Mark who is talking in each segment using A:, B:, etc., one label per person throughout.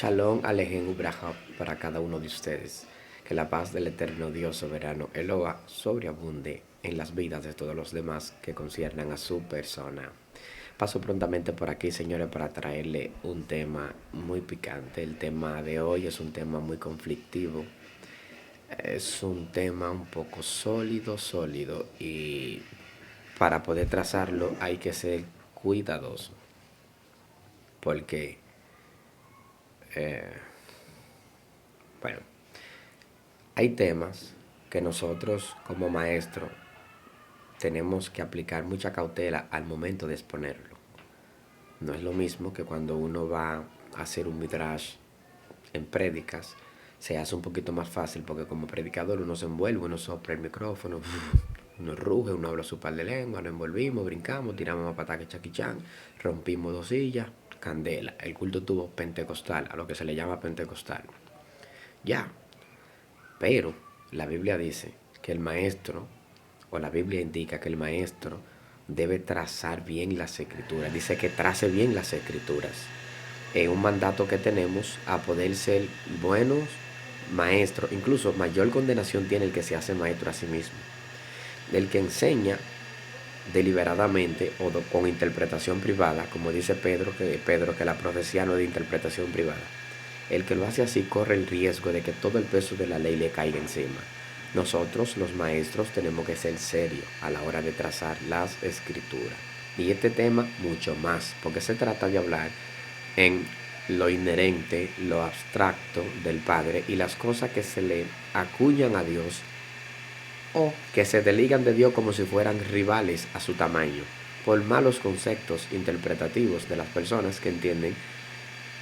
A: Shalom Alejen Ubraja para cada uno de ustedes. Que la paz del eterno Dios soberano Eloa sobreabunde en las vidas de todos los demás que conciernan a su persona. Paso prontamente por aquí, señores, para traerle un tema muy picante. El tema de hoy es un tema muy conflictivo. Es un tema un poco sólido y para poder trazarlo hay que ser cuidadoso. Porque, bueno, hay temas que nosotros como maestros tenemos que aplicar mucha cautela al momento de exponerlo. No es lo mismo que cuando uno va a hacer un midrash en prédicas, se hace un poquito más fácil porque como predicador uno se envuelve, uno sopla el micrófono, uno ruge, uno habla su par de lengua, nos envolvimos, brincamos, tiramos más pataque chaquichán, rompimos dos sillas, candela. El culto tuvo pentecostal, a lo que se le llama pentecostal. Ya, pero la Biblia dice que el maestro, o la Biblia indica que el maestro debe trazar bien las escrituras. Dice que trace bien las escrituras. Es un mandato que tenemos a poder ser buenos maestros. Incluso mayor condenación tiene el que se hace maestro a sí mismo. El que enseña deliberadamente o con interpretación privada, como dice Pedro que la profecía no es de interpretación privada. El que lo hace así corre el riesgo de que todo el peso de la ley le caiga encima. Nosotros, los maestros, tenemos que ser serios a la hora de trazar las escrituras. Y este tema mucho más, porque se trata de hablar en lo inherente, lo abstracto del Padre y las cosas que se le acuñan a Dios o que se desligan de Dios como si fueran rivales a su tamaño, por malos conceptos interpretativos de las personas que entienden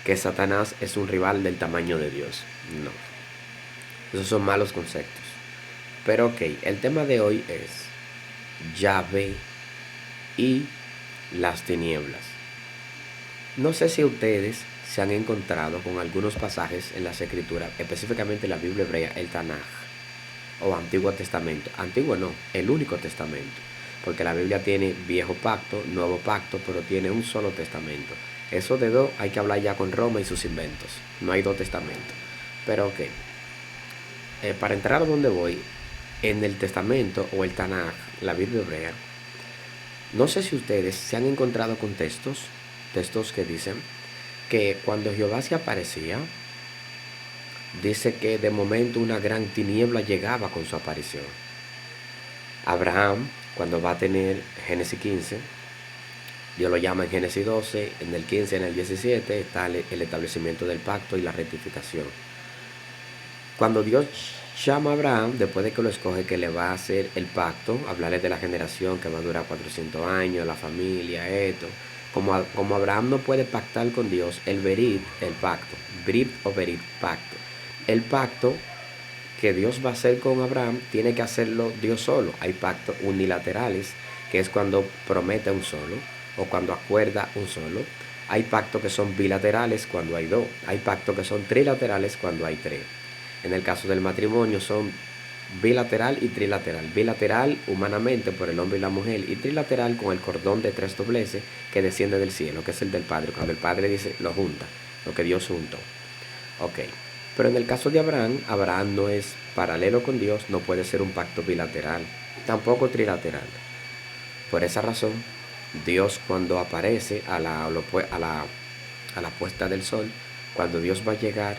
A: que Satanás es un rival del tamaño de Dios. No, esos son malos conceptos. Pero ok, el tema de hoy es Yahvé y las tinieblas. No sé si ustedes se han encontrado con algunos pasajes en las escrituras, específicamente la Biblia hebrea, el Tanaj, o Antiguo Testamento. Antiguo no, el único testamento. Porque la Biblia tiene viejo pacto, nuevo pacto, pero tiene un solo testamento. Eso de dos hay que hablar ya con Roma y sus inventos. No hay dos testamentos. Pero ok, para entrar a donde voy, en el testamento o el Tanaj, la Biblia hebrea, no sé si ustedes se han encontrado con textos que dicen que cuando Jehová se aparecía, dice que de momento una gran tiniebla llegaba con su aparición. Abraham, cuando va a tener Génesis 15, Dios lo llama en Génesis 12, en el 15, en el 17, está el establecimiento del pacto y la rectificación. Cuando Dios llama a Abraham, después de que lo escoge, que le va a hacer el pacto, hablarle de la generación que va a durar 400 años, la familia, esto. Como Abraham no puede pactar con Dios, el berit, el pacto, brit o berit, pacto. El pacto que Dios va a hacer con Abraham, tiene que hacerlo Dios solo. Hay pactos unilaterales, que es cuando promete un solo, o cuando acuerda un solo. Hay pactos que son bilaterales cuando hay dos. Hay pactos que son trilaterales cuando hay tres. En el caso del matrimonio son bilateral y trilateral. Bilateral humanamente por el hombre y la mujer, y trilateral con el cordón de tres dobleces que desciende del cielo, que es el del Padre. Cuando el Padre dice, lo junta, lo que Dios juntó. Ok. Pero en el caso de Abraham, Abraham no es paralelo con Dios, no puede ser un pacto bilateral, tampoco trilateral. Por esa razón, Dios cuando aparece a la puesta del sol, cuando Dios va a llegar,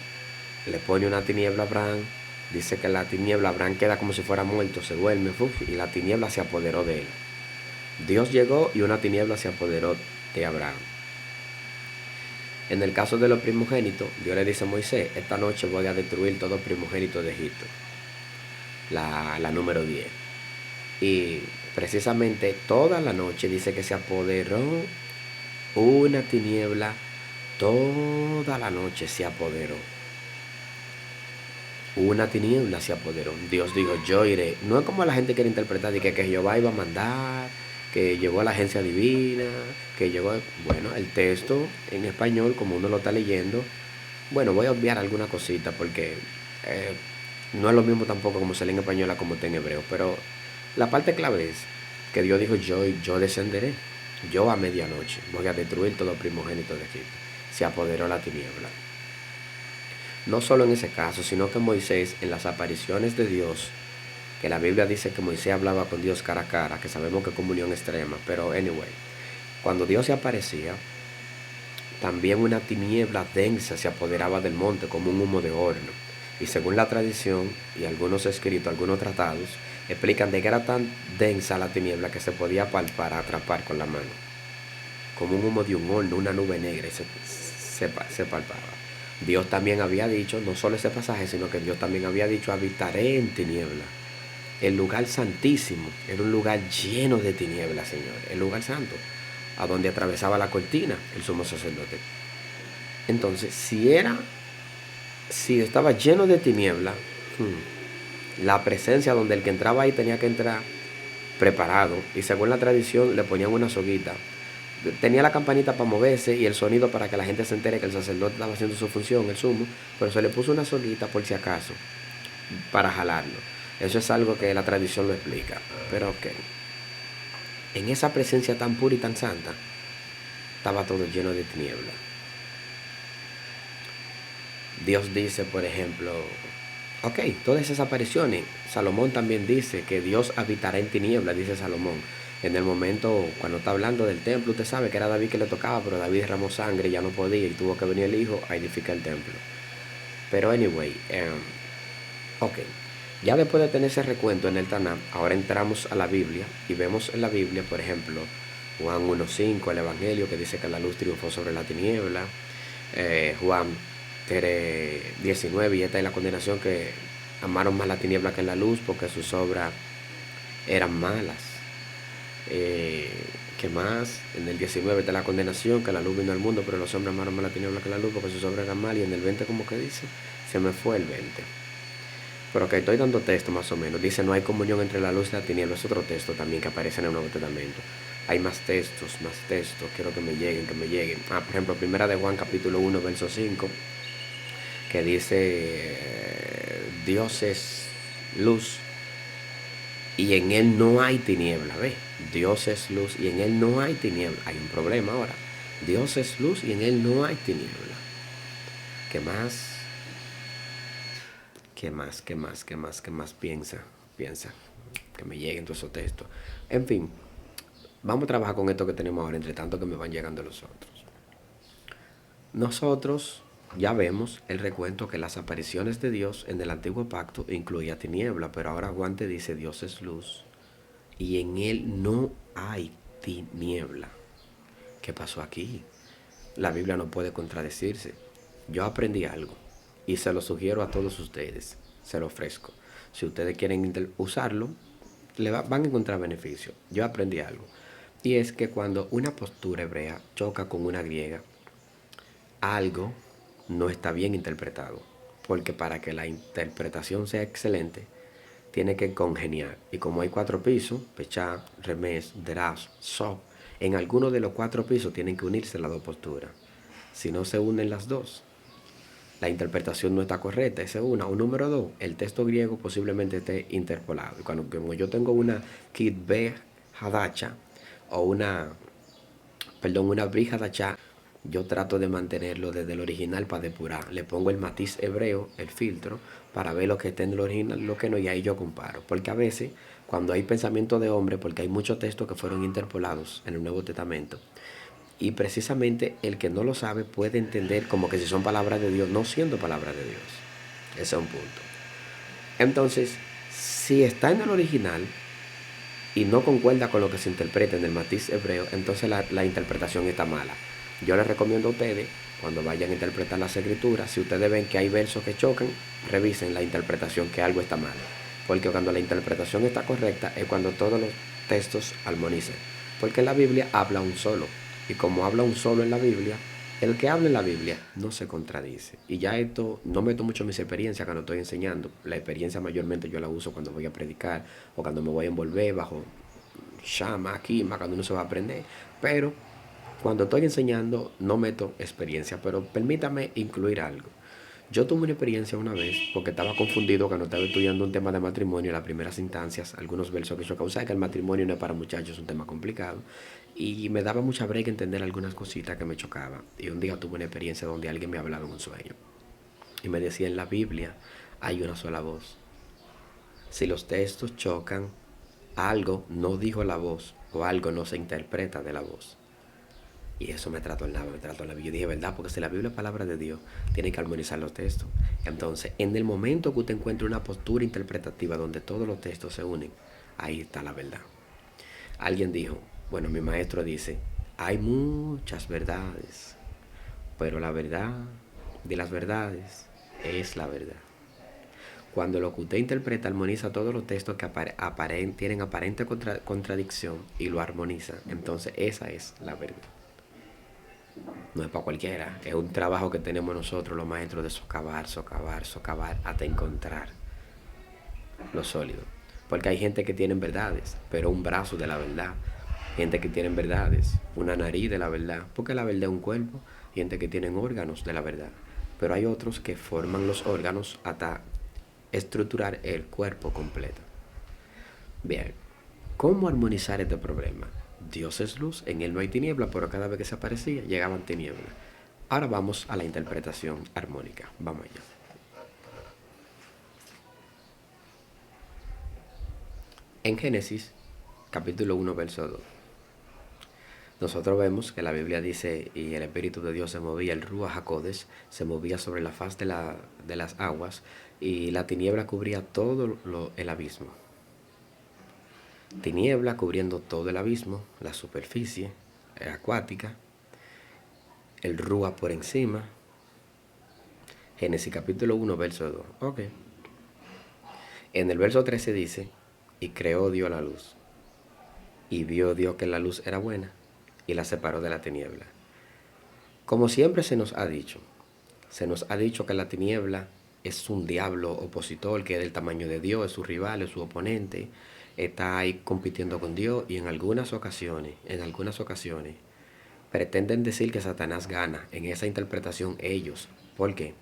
A: le pone una tiniebla a Abraham, dice que la tiniebla, Abraham queda como si fuera muerto, se duerme, y la tiniebla se apoderó de él. Dios llegó y una tiniebla se apoderó de Abraham. En el caso de los primogénitos, Dios le dice a Moisés, esta noche voy a destruir todo primogénito de Egipto. La número 10. Y precisamente toda la noche dice que se apoderó una tiniebla, toda la noche se apoderó. Una tiniebla se apoderó. Dios dijo, yo iré. No es como la gente quiere interpretar de que Jehová iba a mandar, que llegó a la agencia divina, que llegó. Bueno, el texto en español, como uno lo está leyendo, bueno, voy a obviar alguna cosita porque no es lo mismo tampoco como se lee en español a como está en hebreo, pero la parte clave es que Dios dijo, yo descenderé, yo a medianoche voy a destruir todo primogénito de Egipto. Se apoderó la tiniebla. No solo en ese caso, sino que Moisés, en las apariciones de Dios, que la Biblia dice que Moisés hablaba con Dios cara a cara, que sabemos que es comunión extrema, pero anyway, cuando Dios se aparecía, también una tiniebla densa se apoderaba del monte como un humo de horno. Y según la tradición y algunos escritos, algunos tratados, explican de que era tan densa la tiniebla que se podía palpar, atrapar con la mano. Como un humo de un horno, una nube negra, y se palpaba. Dios también había dicho, no solo ese pasaje, sino que Dios también había dicho, habitaré en tiniebla. El lugar santísimo era un lugar lleno de tinieblas, Señor. El lugar santo, a donde atravesaba la cortina el sumo sacerdote. Entonces, si estaba lleno de tiniebla, la presencia donde el que entraba ahí tenía que entrar preparado. Y según la tradición, le ponían una soguita. Tenía la campanita para moverse y el sonido para que la gente se entere que el sacerdote estaba haciendo su función, el sumo, pero se le puso una soguita por si acaso, para jalarlo. Eso es algo que la tradición lo explica. Pero ok, en esa presencia tan pura y tan santa, estaba todo lleno de tiniebla. Dios dice, por ejemplo, ok, todas esas apariciones. Salomón también dice que Dios habitará en tinieblas, dice Salomón. En el momento, cuando está hablando del templo, usted sabe que era David que le tocaba, pero David derramó sangre y ya no podía y tuvo que venir el hijo a edificar el templo. Pero anyway, ok, ya después de tener ese recuento en el Tanakh, ahora entramos a la Biblia y vemos en la Biblia, por ejemplo, Juan 1.5, el Evangelio que dice que la luz triunfó sobre la tiniebla. Juan 3.19, y esta es la condenación, que amaron más la tiniebla que la luz porque sus obras eran malas. Eh, ¿Qué más? En el 19 está la condenación, que la luz vino al mundo, pero los hombres amaron más la tiniebla que la luz porque sus obras eran malas. Y en el 20, como que dice, se me fue el 20. Pero que estoy dando texto más o menos. Dice, no hay comunión entre la luz y la tiniebla. Es otro texto también que aparece en el Nuevo Testamento. Hay más textos, más textos. Quiero que me lleguen, que me lleguen. Por ejemplo, primera de Juan capítulo 1, verso 5, que dice, Dios es luz y en él no hay tiniebla. ¿Ve? Dios es luz y en él no hay tiniebla. Hay un problema ahora. Dios es luz y en él no hay tiniebla. ¿Qué más? ¿Qué más? ¿Qué más? ¿Qué más? ¿Qué más piensa? Piensa. Que me lleguen todos esos textos. En fin, vamos a trabajar con esto que tenemos ahora, entre tanto que me van llegando los otros. Nosotros ya vemos el recuento que las apariciones de Dios en el antiguo pacto incluía tiniebla, pero ahora Juan te dice Dios es luz y en él no hay tiniebla. ¿Qué pasó aquí? La Biblia no puede contradecirse. Yo aprendí algo y se lo sugiero a todos ustedes, se lo ofrezco. Si ustedes quieren usarlo, van a encontrar beneficio. Yo aprendí algo, y es que cuando una postura hebrea choca con una griega, algo no está bien interpretado, porque para que la interpretación sea excelente, tiene que congeniar. Y como hay 4 pisos, Pechá, Remés, Deraz, So, en alguno de los 4 pisos tienen que unirse las 2 posturas. Si no se unen las dos, la interpretación no está correcta. Esa es una. O número 2, el texto griego posiblemente esté interpolado. Y cuando como yo tengo una Kitbe Hadacha o una Bri Hadacha, yo trato de mantenerlo desde el original para depurar. Le pongo el matiz hebreo, el filtro, para ver lo que está en el original, lo que no, y ahí yo comparo. Porque a veces, cuando hay pensamiento de hombre, porque hay muchos textos que fueron interpolados en el Nuevo Testamento, y precisamente el que no lo sabe puede entender como que si son palabras de Dios, no siendo palabras de Dios. Ese es un punto. Entonces, si está en el original y no concuerda con lo que se interpreta en el matiz hebreo, entonces la interpretación está mala. Yo les recomiendo a ustedes, cuando vayan a interpretar las escrituras, si ustedes ven que hay versos que chocan, revisen la interpretación, que algo está mal. Porque cuando la interpretación está correcta es cuando todos los textos armonizan. Porque la Biblia habla un solo. Y como habla un solo en la Biblia, el que habla en la Biblia no se contradice. Y ya esto, no meto mucho en mis experiencias cuando estoy enseñando. La experiencia mayormente yo la uso cuando voy a predicar o cuando me voy a envolver bajo Shama, Kima, cuando uno se va a aprender. Pero cuando estoy enseñando no meto experiencia. Pero permítame incluir algo. Yo tuve una experiencia una vez porque estaba confundido cuando estaba estudiando un tema de matrimonio en las primeras instancias, algunos versos que yo causaba, que el matrimonio no es para muchachos, es un tema complicado, y me daba mucha break entender algunas cositas que me chocaban. Y un día tuve una experiencia donde alguien me hablaba en un sueño. Y me decía, en la Biblia hay una sola voz. Si los textos chocan, algo no dijo la voz o algo no se interpreta de la voz. Y eso me trastornaba, me trastornaba. Yo dije, ¿verdad? Porque si la Biblia es palabra de Dios, tiene que armonizar los textos. Entonces, en el momento que usted encuentre una postura interpretativa donde todos los textos se unen, ahí está la verdad. Alguien dijo, bueno, mi maestro dice, hay muchas verdades, pero la verdad de las verdades es la verdad. Cuando lo que usted interpreta armoniza todos los textos que tienen aparente contradicción y lo armoniza, entonces esa es la verdad. No es para cualquiera, es un trabajo que tenemos nosotros los maestros de socavar, socavar, socavar hasta encontrar lo sólido. Porque hay gente que tiene verdades, pero un brazo de la verdad. Gente que tiene verdades, una nariz de la verdad, porque la verdad es un cuerpo. Gente que tienen órganos de la verdad. Pero hay otros que forman los órganos hasta estructurar el cuerpo completo. Bien, ¿cómo armonizar este problema? Dios es luz, en él no hay tiniebla, pero cada vez que se aparecía llegaban tinieblas. Ahora vamos a la interpretación armónica. Vamos allá. En Génesis, capítulo 1, verso 2, nosotros vemos que la Biblia dice, y el Espíritu de Dios se movía, el Ruach HaKodesh se movía sobre la faz de las aguas, y la tiniebla cubría todo el abismo. Tiniebla cubriendo todo el abismo, la superficie acuática, el Ruach por encima. Génesis capítulo 1, verso 2. Ok. En el verso 13 dice, y creó Dios la luz, y vio Dios que la luz era buena, y la separó de la tiniebla. Como siempre se nos ha dicho que la tiniebla es un diablo opositor que es del tamaño de Dios, es su rival, es su oponente, está ahí compitiendo con Dios y en algunas ocasiones, pretenden decir que Satanás gana. En esa interpretación ellos. ¿Por qué?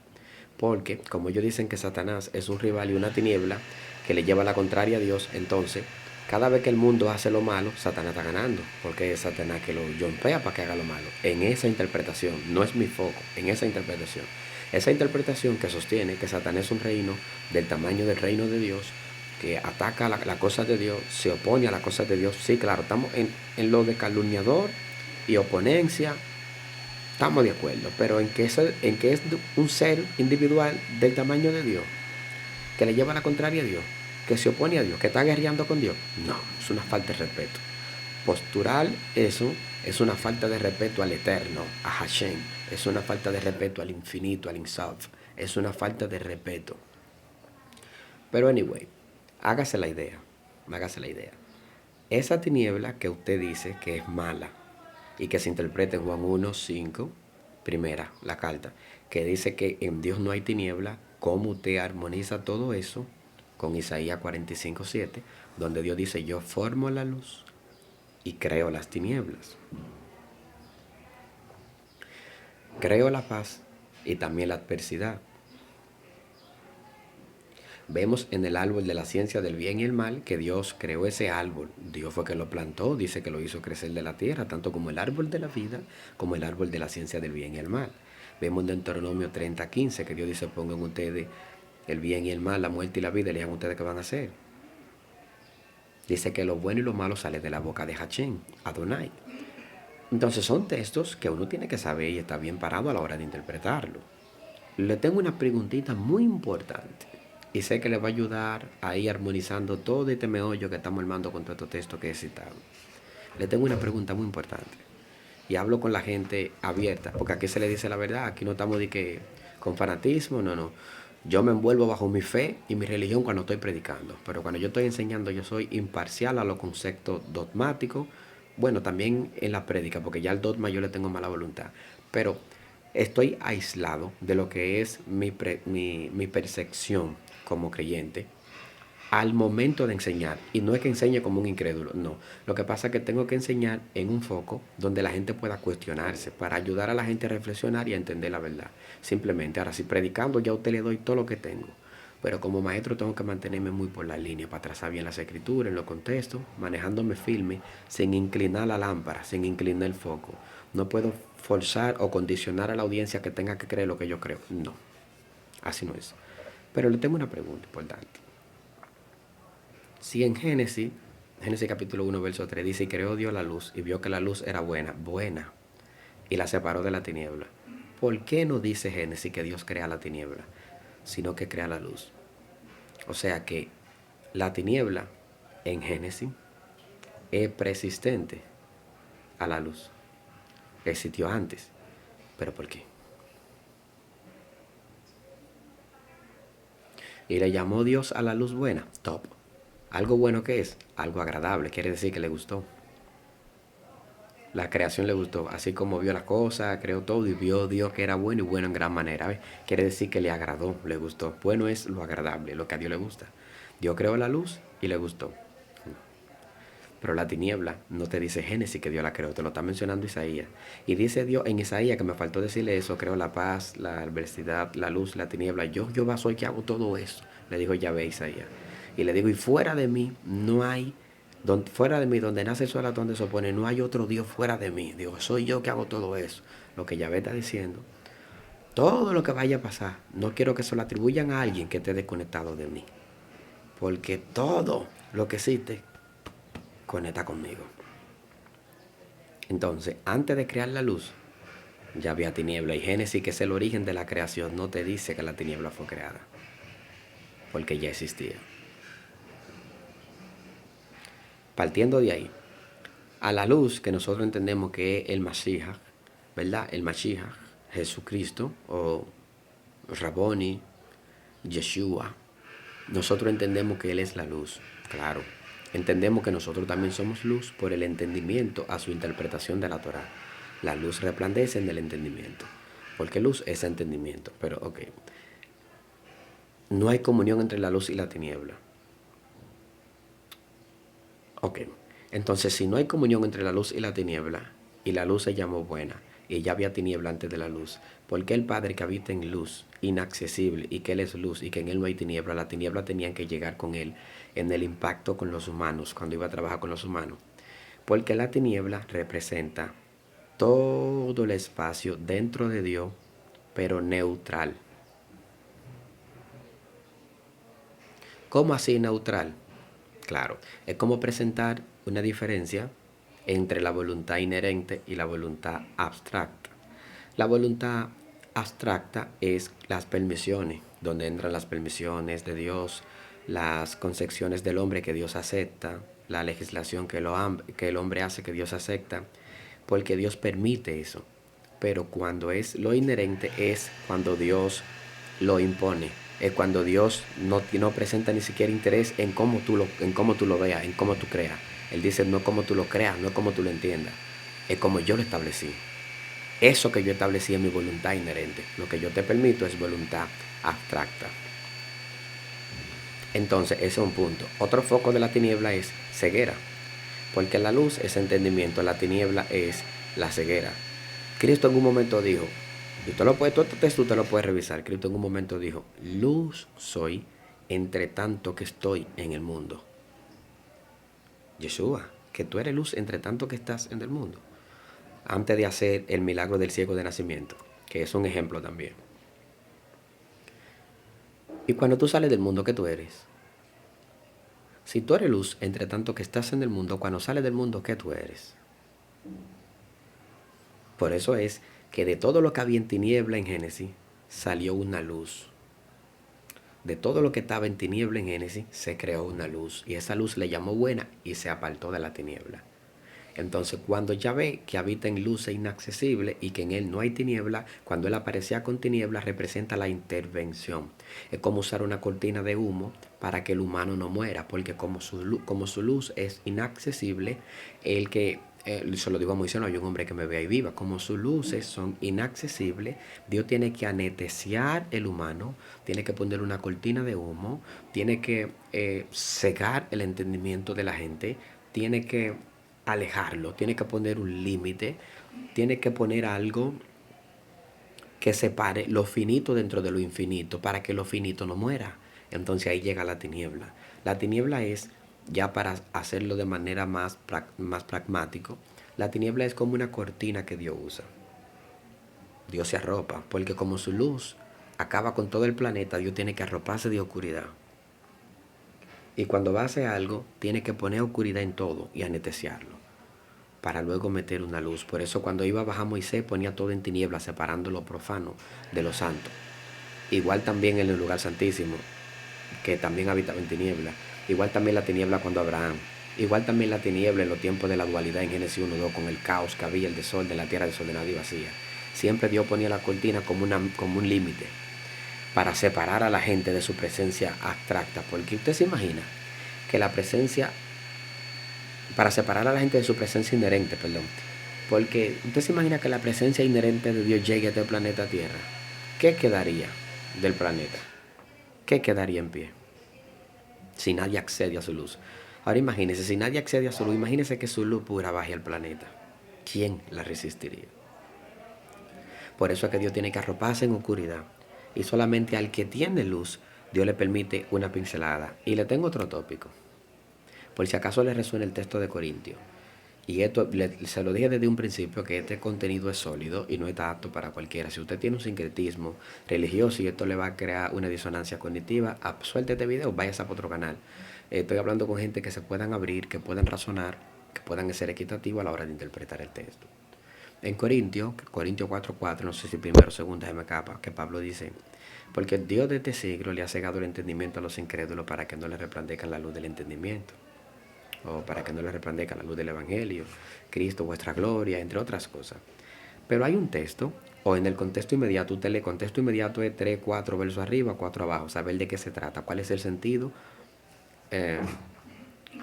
A: Porque como ellos dicen que Satanás es un rival y una tiniebla que le lleva la contraria a Dios, entonces cada vez que el mundo hace lo malo, Satanás está ganando, porque es Satanás que lo yompea para que haga lo malo. En esa interpretación, no es mi foco, en esa interpretación. Esa interpretación que sostiene que Satanás es un reino del tamaño del reino de Dios, que ataca la cosa de Dios, se opone a las cosas de Dios. Sí, claro, estamos en lo de calumniador y oponencia, estamos de acuerdo, pero en que es un ser individual del tamaño de Dios, que le lleva la contraria a Dios, que se opone a Dios, que está guerreando con Dios. No, es una falta de respeto. Postural, eso es una falta de respeto al Eterno, a Hashem. Es una falta de respeto al infinito, al Insaf. Es una falta de respeto. Pero anyway, hágase la idea, hágase la idea. Esa tiniebla que usted dice que es mala y que se interpreta en Juan 1:5, primera, la carta, que dice que en Dios no hay tiniebla, ¿cómo usted armoniza todo eso con Isaías 45:7, donde Dios dice, yo formo la luz y creo las tinieblas? Creo la paz y también la adversidad. Vemos en el árbol de la ciencia del bien y el mal que Dios creó ese árbol. Dios fue que lo plantó, dice que lo hizo crecer de la tierra, tanto como el árbol de la vida, como el árbol de la ciencia del bien y el mal. Vemos en Deuteronomio 30:15 que Dios dice, pongan ustedes el bien y el mal, la muerte y la vida, elijan ustedes qué van a hacer. Dice que lo bueno y lo malo sale de la boca de Hashem, Adonai. Entonces son textos que uno tiene que saber y está bien parado a la hora de interpretarlo. Le tengo una preguntita muy importante y sé que le va a ayudar a ir armonizando todo este meollo que estamos armando con todo estos textos que he citado. Le tengo una pregunta muy importante y hablo con la gente abierta, porque aquí se le dice la verdad, aquí no estamos de que con fanatismo, no. Yo me envuelvo bajo mi fe y mi religión cuando estoy predicando, pero cuando yo estoy enseñando yo soy imparcial a los conceptos dogmáticos, bueno, también en la prédica, porque ya al dogma yo le tengo mala voluntad, pero estoy aislado de lo que es mi percepción como creyente al momento de enseñar. Y no es que enseñe como un incrédulo, no. Lo que pasa es que tengo que enseñar en un foco donde la gente pueda cuestionarse, para ayudar a la gente a reflexionar y a entender la verdad. Simplemente, ahora si predicando ya a usted le doy todo lo que tengo. Pero como maestro tengo que mantenerme muy por la línea para trazar bien las escrituras, en los contextos, manejándome firme, sin inclinar la lámpara, sin inclinar el foco. No puedo forzar o condicionar a la audiencia que tenga que creer lo que yo creo. No. Así no es. Pero le tengo una pregunta importante. Si en Génesis capítulo 1, verso 3 dice, y creó Dios la luz, y vio que la luz era buena, buena, y la separó de la tiniebla. ¿Por qué no dice Génesis que Dios crea la tiniebla, sino que crea la luz? O sea que la tiniebla en Génesis es persistente a la luz. Existió antes. ¿Pero por qué? Y le llamó Dios a la luz buena. Top. Algo bueno que es, algo agradable. Quiere decir que le gustó. La creación le gustó. Así como vio las cosas, creó todo y vio Dios que era bueno y bueno en gran manera. ¿Ves? Quiere decir que le agradó, le gustó. Bueno es lo agradable, lo que a Dios le gusta. Dios creó la luz y le gustó. Pero la tiniebla no te dice Génesis que Dios la creó, te lo está mencionando Isaías. Y dice Dios en Isaías, que me faltó decirle eso, creó la paz, la adversidad, la luz, la tiniebla. Yo Jehová soy que hago todo eso, le dijo Yahvé a Isaías. Y le digo, y fuera de mí no hay, fuera de mí, donde nace el sol, donde se opone, no hay otro Dios fuera de mí. Digo, soy yo que hago todo eso. Lo que Yahvé está diciendo, todo lo que vaya a pasar, no quiero que se lo atribuyan a alguien que esté desconectado de mí. Porque todo lo que existe conecta conmigo. Entonces, antes de crear la luz, ya había tiniebla. Y Génesis, que es el origen de la creación, no te dice que la tiniebla fue creada, porque ya existía. Partiendo de ahí, a la luz que nosotros entendemos que es el Mashiach, ¿verdad? El Mashiach, Jesucristo, o Raboni, Yeshua. Nosotros entendemos que Él es la luz, claro. Entendemos que nosotros también somos luz por el entendimiento a su interpretación de la Torah. La luz resplandece en el entendimiento, porque luz es entendimiento. Pero, ok, no hay comunión entre la luz y la tiniebla. Ok, entonces si no hay comunión entre la luz y la tiniebla, y la luz se llamó buena, y ya había tiniebla antes de la luz, ¿por qué el Padre que habita en luz, inaccesible, y que Él es luz, y que en Él no hay tiniebla, la tiniebla tenían que llegar con Él en el impacto con los humanos, cuando iba a trabajar con los humanos? Porque la tiniebla representa todo el espacio dentro de Dios, pero neutral. ¿Cómo así neutral? Claro, es como presentar una diferencia entre la voluntad inherente y la voluntad abstracta. La voluntad abstracta es las permisiones, donde entran las permisiones de Dios, las concepciones del hombre que Dios acepta, la legislación que el hombre hace que Dios acepta, porque Dios permite eso. Pero cuando es lo inherente es cuando Dios lo impone. Es cuando Dios no presenta ni siquiera interés en cómo tú lo veas, en cómo tú creas. Él dice, no como tú lo creas, no como tú lo entiendas. Es como yo lo establecí. Eso que yo establecí es mi voluntad inherente. Lo que yo te permito es voluntad abstracta. Entonces, ese es un punto. Otro foco de la tiniebla es ceguera. Porque la luz es entendimiento, la tiniebla es la ceguera. Cristo en un momento dijo, y usted lo puede, todo este texto usted lo puede revisar. Cristo en un momento dijo, luz soy entre tanto que estoy en el mundo. Yeshua, que tú eres luz entre tanto que estás en el mundo. Antes de hacer el milagro del ciego de nacimiento, que es un ejemplo también. Y cuando tú sales del mundo, ¿qué tú eres? Si tú eres luz entre tanto que estás en el mundo, cuando sales del mundo, ¿qué tú eres? Por eso es que de todo lo que había en tiniebla en Génesis, salió una luz. De todo lo que estaba en tiniebla en Génesis, se creó una luz. Y esa luz le llamó buena y se apartó de la tiniebla. Entonces, cuando Yahvé, que habita en luz e inaccesible y que en él no hay tiniebla, cuando él aparecía con tiniebla, representa la intervención. Es como usar una cortina de humo para que el humano no muera, porque como su luz es inaccesible, el que se lo digo a Moisés, no hay un hombre que me vea y viva. Como sus luces son inaccesibles, Dios tiene que anestesiar el humano, tiene que poner una cortina de humo, tiene que cegar el entendimiento de la gente, tiene que alejarlo, tiene que poner un límite, tiene que poner algo que separe lo finito dentro de lo infinito para que lo finito no muera. Entonces ahí llega la tiniebla. La tiniebla es, ya para hacerlo de manera más pragmático, la tiniebla es como una cortina que Dios usa. Dios se arropa, porque como su luz acaba con todo el planeta, Dios tiene que arroparse de oscuridad. Y cuando va a hacer algo, tiene que poner oscuridad en todo y anestesiarlo, para luego meter una luz. Por eso cuando iba a bajar Moisés ponía todo en tinieblas, separando lo profano de lo santo. Igual también en el lugar santísimo, que también habitaba en tiniebla. Igual también la tiniebla cuando Abraham. Igual también la tiniebla en los tiempos de la dualidad en Génesis 1:2, con el caos que había, el desorden, la tierra desordenada y vacía. Siempre Dios ponía la cortina como un límite para separar a la gente de su presencia abstracta. Porque usted se imagina que la presencia, para separar a la gente de su presencia inherente, perdón. Porque usted se imagina que la presencia inherente de Dios llegue a este planeta Tierra. ¿Qué quedaría del planeta? ¿Qué quedaría en pie si nadie accede a su luz? Ahora imagínese, si nadie accede a su luz, imagínese que su luz pura baje al planeta. ¿Quién la resistiría? Por eso es que Dios tiene que arroparse en oscuridad. Y solamente al que tiene luz, Dios le permite una pincelada. Y le tengo otro tópico, por si acaso le resuena el texto de Corintios. Y esto se lo dije desde un principio, que este contenido es sólido y no está apto para cualquiera. Si usted tiene un sincretismo religioso y esto le va a crear una disonancia cognitiva, suelte este video, váyase a otro canal. Estoy hablando con gente que se puedan abrir, que puedan razonar, que puedan ser equitativos a la hora de interpretar el texto. En Corintios 4:4, no sé si primero o segunda me capa, que Pablo dice: porque Dios de este siglo le ha cegado el entendimiento a los incrédulos para que no le resplandezca la luz del entendimiento, o para que no le resplandezca la luz del Evangelio, Cristo vuestra gloria, entre otras cosas. Pero hay un texto, o en el contexto inmediato, usted lee contexto inmediato es 3, 4 versos arriba, 4 abajo, saber de qué se trata, cuál es el sentido eh,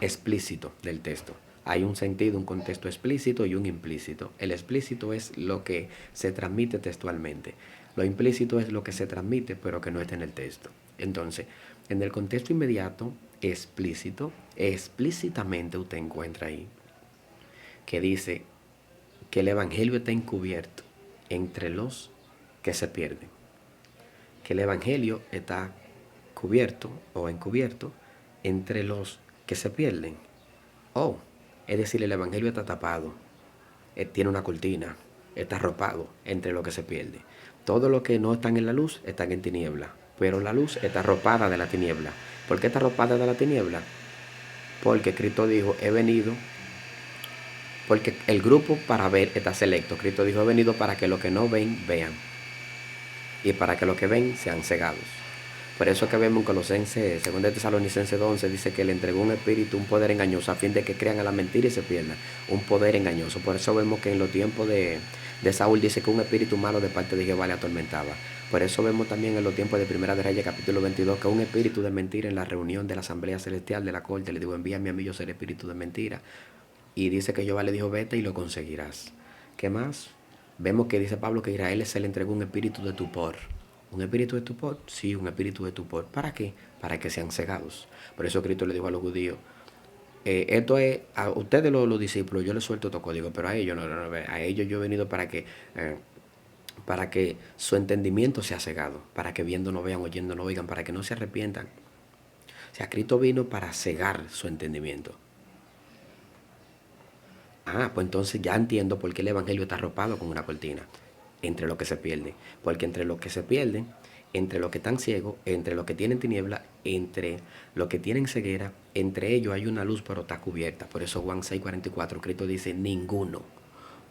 A: explícito del texto. Hay un sentido, un contexto explícito y un implícito. El explícito es lo que se transmite textualmente. Lo implícito es lo que se transmite pero que no está en el texto. Entonces, en el contexto inmediato, explícito, explícitamente usted encuentra ahí que dice que el Evangelio está encubierto entre los que se pierden. Que el Evangelio está cubierto o encubierto entre los que se pierden. Oh, es decir, el Evangelio está tapado, tiene una cortina, está arropado entre lo que se pierde. Todo lo que no están en la luz están en tiniebla, pero la luz está arropada de la tiniebla. ¿Por qué está arropada de la tiniebla? Porque Cristo dijo, he venido, porque el grupo para ver está selecto. Cristo dijo, he venido para que los que no ven, vean, y para que los que ven sean cegados. Por eso que vemos en Colosenses, 2 Tesalonicenses 2:11, dice que le entregó un espíritu, un poder engañoso, a fin de que crean a la mentira y se pierdan. Un poder engañoso. Por eso vemos que en los tiempos de Saúl dice que un espíritu malo de parte de Jehová le atormentaba. Por eso vemos también en los tiempos de Primera de Reyes, capítulo 22, que un espíritu de mentira en la reunión de la asamblea celestial de la corte le dijo, envíame a mí, yo seré espíritu de mentira. Y dice que Jehová le dijo, vete y lo conseguirás. ¿Qué más? Vemos que dice Pablo que a Israel se le entregó un espíritu de tupor. ¿Un espíritu de tupor? Sí, un espíritu de tupor. ¿Para qué? Para que sean cegados. Por eso Cristo le dijo a los judíos, esto es, a ustedes los discípulos, yo les suelto otro código, pero a ellos no, a ellos yo he venido para que su entendimiento sea cegado, para que viendo no vean, oyendo no oigan, para que no se arrepientan. O sea, Cristo vino para cegar su entendimiento. Pues entonces ya entiendo por qué el Evangelio está arropado con una cortina entre los que se pierden. Porque entre los que se pierden, entre los que están ciegos, entre los que tienen tiniebla, entre los que tienen ceguera, entre ellos hay una luz pero está cubierta. Por eso Juan 6:44, Cristo dice, ninguno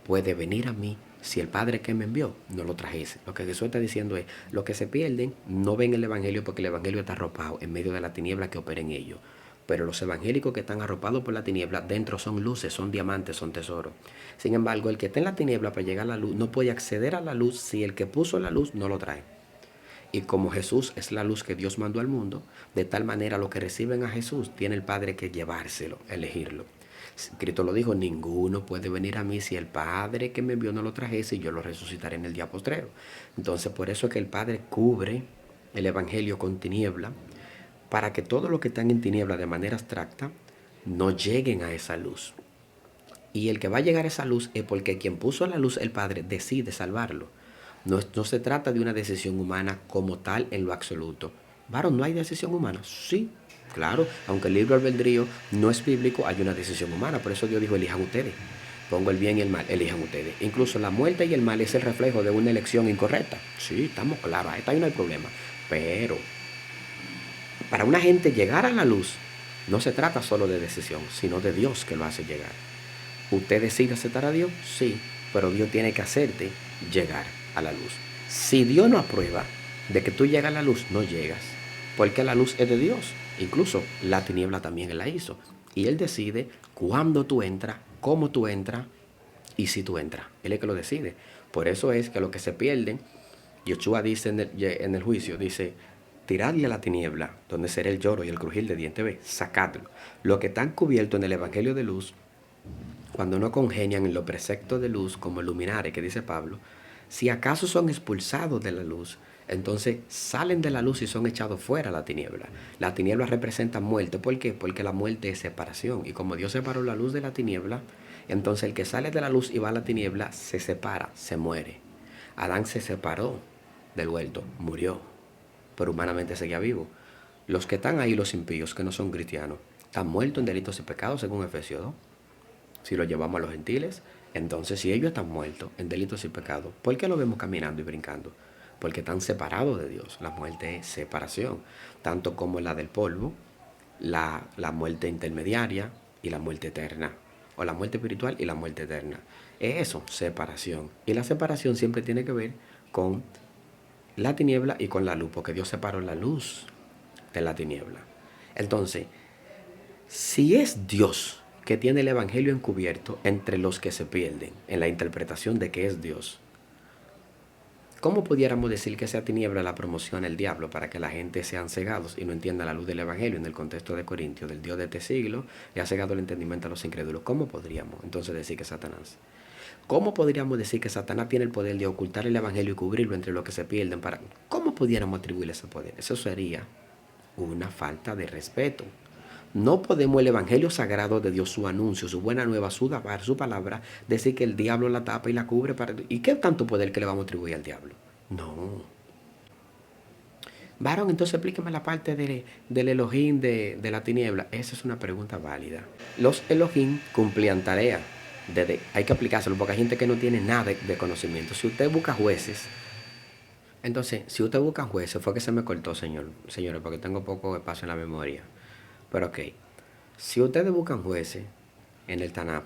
A: puede venir a mí si el Padre que me envió no lo trajese. Lo que Jesús está diciendo es, los que se pierden no ven el Evangelio porque el Evangelio está arropado en medio de la tiniebla que opera en ellos. Pero los evangélicos que están arropados por la tiniebla, dentro son luces, son diamantes, son tesoros. Sin embargo, el que está en la tiniebla para llegar a la luz no puede acceder a la luz si el que puso la luz no lo trae. Y como Jesús es la luz que Dios mandó al mundo, de tal manera los que reciben a Jesús tiene el Padre que llevárselo, elegirlo. Cristo lo dijo, ninguno puede venir a mí si el Padre que me envió no lo trajese y yo lo resucitaré en el día postrero. Entonces por eso es que el Padre cubre el Evangelio con tiniebla, para que todos los que están en tiniebla de manera abstracta no lleguen a esa luz. Y el que va a llegar a esa luz es porque quien puso la luz, el Padre, decide salvarlo. No se trata de una decisión humana como tal en lo absoluto. Varón, ¿no hay decisión humana? Sí, claro. Aunque el libre albedrío no es bíblico, hay una decisión humana. Por eso Dios dijo, elijan ustedes. pongo el bien y el mal, elijan ustedes. Incluso la muerte y el mal es el reflejo de una elección incorrecta. Sí, estamos claros, ahí no hay problema. Pero para una gente llegar a la luz, no se trata solo de decisión, sino de Dios que lo hace llegar. ¿Usted decide aceptar a Dios? Sí, pero Dios tiene que hacerte llegar a la luz. Si Dios no aprueba de que tú llegas a la luz, no llegas, porque la luz es de Dios. Incluso la tiniebla también Él la hizo. Y Él decide cuándo tú entras, cómo tú entras y si tú entras. Él es que lo decide. Por eso es que los que se pierden, Yoshua dice en el juicio, dice, tiradle a la tiniebla, donde será el lloro y el crujir de dientes, ve, sacadlo. Los que están cubiertos en el Evangelio de luz, cuando no congenian en los preceptos de luz como luminares, que dice Pablo, si acaso son expulsados de la luz, entonces salen de la luz y son echados fuera a la tiniebla. La tiniebla representa muerte. ¿Por qué? Porque la muerte es separación. Y como Dios separó la luz de la tiniebla, entonces el que sale de la luz y va a la tiniebla se separa, se muere. Adán se separó del huerto, murió, pero humanamente seguía vivo. Los que están ahí, los impíos, que no son cristianos, están muertos en delitos y pecados, según Efesios 2. Si lo llevamos a los gentiles, entonces si ellos están muertos en delitos y pecados, ¿por qué lo vemos caminando y brincando? Porque están separados de Dios. La muerte es separación, tanto como la del polvo, la muerte intermediaria y la muerte eterna, o la muerte espiritual y la muerte eterna. Es eso, separación. Y la separación siempre tiene que ver con la tiniebla y con la luz, porque Dios separó la luz de la tiniebla. Entonces, si es Dios que tiene el Evangelio encubierto entre los que se pierden en la interpretación de que es Dios, ¿cómo pudiéramos decir que esa tiniebla la promociona el diablo para que la gente sean cegados y no entienda la luz del Evangelio en el contexto de Corintios, del Dios de este siglo, y ha cegado el entendimiento a los incrédulos? ¿Cómo podríamos entonces decir que Satanás? ¿Cómo podríamos decir que Satanás tiene el poder de ocultar el Evangelio y cubrirlo entre los que se pierden? ¿Cómo pudiéramos atribuirle ese poder? Eso sería una falta de respeto. No podemos el Evangelio sagrado de Dios, su anuncio, su buena nueva, su palabra, decir que el diablo la tapa y la cubre. ¿Y qué tanto poder que le vamos a atribuir al diablo? No. Varón, entonces explíqueme la parte del Elohim de la tiniebla. Esa es una pregunta válida. Los Elohim cumplían tareas. Hay que aplicárselo porque hay gente que no tiene nada de conocimiento. Si usted busca jueces, entonces, si usted busca jueces, fue que se me cortó, señores, porque tengo poco espacio en la memoria. Pero ok, si ustedes buscan jueces en el Tanakh,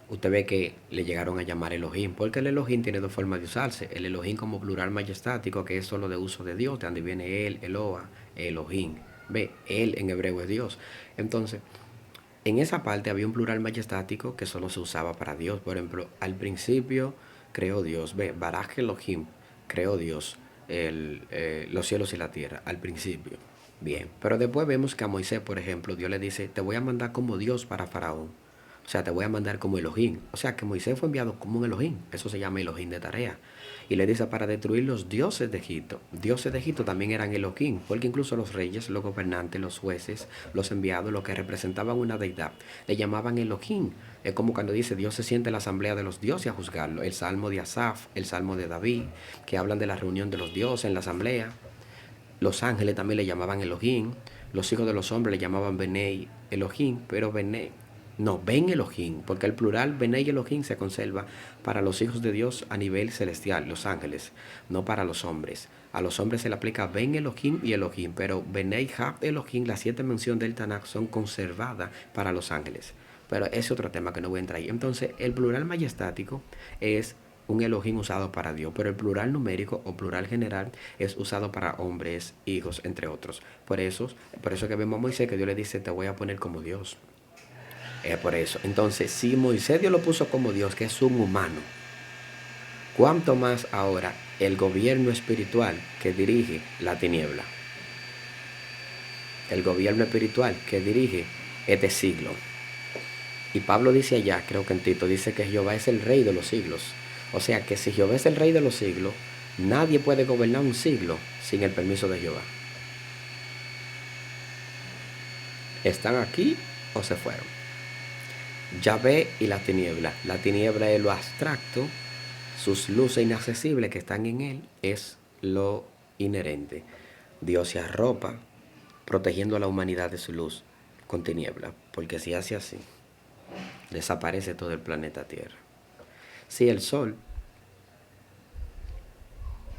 A: usted ve que le llegaron a llamar Elohim, porque el Elohim tiene dos formas de usarse. El Elohim como plural majestático, que es solo de uso de Dios, de donde viene él, Eloa, Elohim. Ve, él en hebreo es Dios. Entonces, en esa parte había un plural majestático que solo se usaba para Dios. Por ejemplo, al principio creó Dios. Ve, Baraj Elohim, creó Dios los cielos y la tierra, al principio. Bien, pero después vemos que a Moisés, por ejemplo, Dios le dice, te voy a mandar como Dios para Faraón. O sea, te voy a mandar como Elohim. O sea, que Moisés fue enviado como un Elohim. Eso se llama Elohim de tarea. Y le dice para destruir los dioses de Egipto. Dioses de Egipto también eran Elohim, porque incluso los reyes, los gobernantes, los jueces, los enviados, los que representaban una deidad, le llamaban Elohim. Es como cuando dice Dios se siente en la asamblea de los dioses a juzgarlo. El salmo de Asaf, el salmo de David, que hablan de la reunión de los dioses en la asamblea. Los ángeles también le llamaban Elohim. Los hijos de los hombres le llamaban Benei Elohim, pero Ben Elohim, porque el plural Benei Elohim se conserva para los hijos de Dios a nivel celestial, los ángeles, no para los hombres. A los hombres se le aplica Ben Elohim y Elohim, pero Benei Hab Elohim, las 7 menciones del Tanakh son conservadas para los ángeles. Pero ese es otro tema que no voy a entrar ahí. Entonces, el plural majestático es un Elohim usado para Dios, pero el plural numérico o plural general es usado para hombres, hijos, entre otros. Por eso que vemos a Moisés que Dios le dice, te voy a poner como Dios. Por eso. Entonces, si Moisés Dios lo puso como Dios, que es un humano, ¿cuánto más ahora el gobierno espiritual que dirige la tiniebla? El gobierno espiritual que dirige este siglo. Y Pablo dice allá, creo que en Tito, dice que Jehová es el rey de los siglos. O sea que si Jehová es el rey de los siglos, nadie puede gobernar un siglo sin el permiso de Jehová. ¿Están aquí o se fueron? Yahvé y la tiniebla. La tiniebla es lo abstracto, sus luces inaccesibles que están en él es lo inherente. Dios se arropa protegiendo a la humanidad de su luz con tiniebla, porque si hace así, desaparece todo el planeta Tierra. Si el Sol,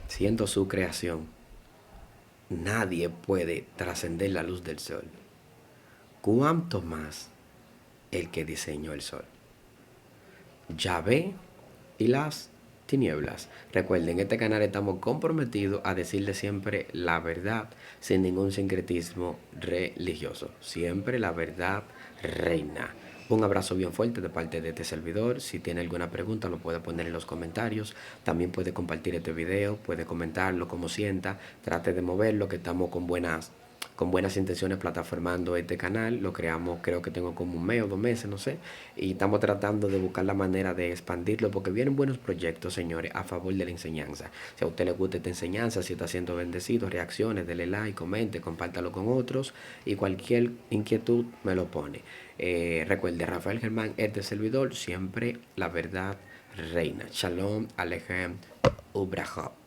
A: siendo su creación, nadie puede trascender la luz del Sol, ¿cuánto más el que diseñó el Sol? Yahvé y las tinieblas. Recuerden, en este canal estamos comprometidos a decirle siempre la verdad sin ningún sincretismo religioso. Siempre la verdad reina. Un abrazo bien fuerte de parte de este servidor. Si tiene alguna pregunta lo puede poner en los comentarios. También puede compartir este video, puede comentarlo como sienta. Trate de moverlo, que estamos con buenas intenciones plataformando este canal. Lo creamos, creo que tengo como un mes o 2 meses, no sé. Y estamos tratando de buscar la manera de expandirlo porque vienen buenos proyectos, señores, a favor de la enseñanza. Si a usted le gusta esta enseñanza, si está siendo bendecido, reacciones, dele like, comente, compártalo con otros y cualquier inquietud me lo pone. Recuerde, Rafael Germán, este servidor, siempre la verdad reina. Shalom, Alejem, Ubrahot.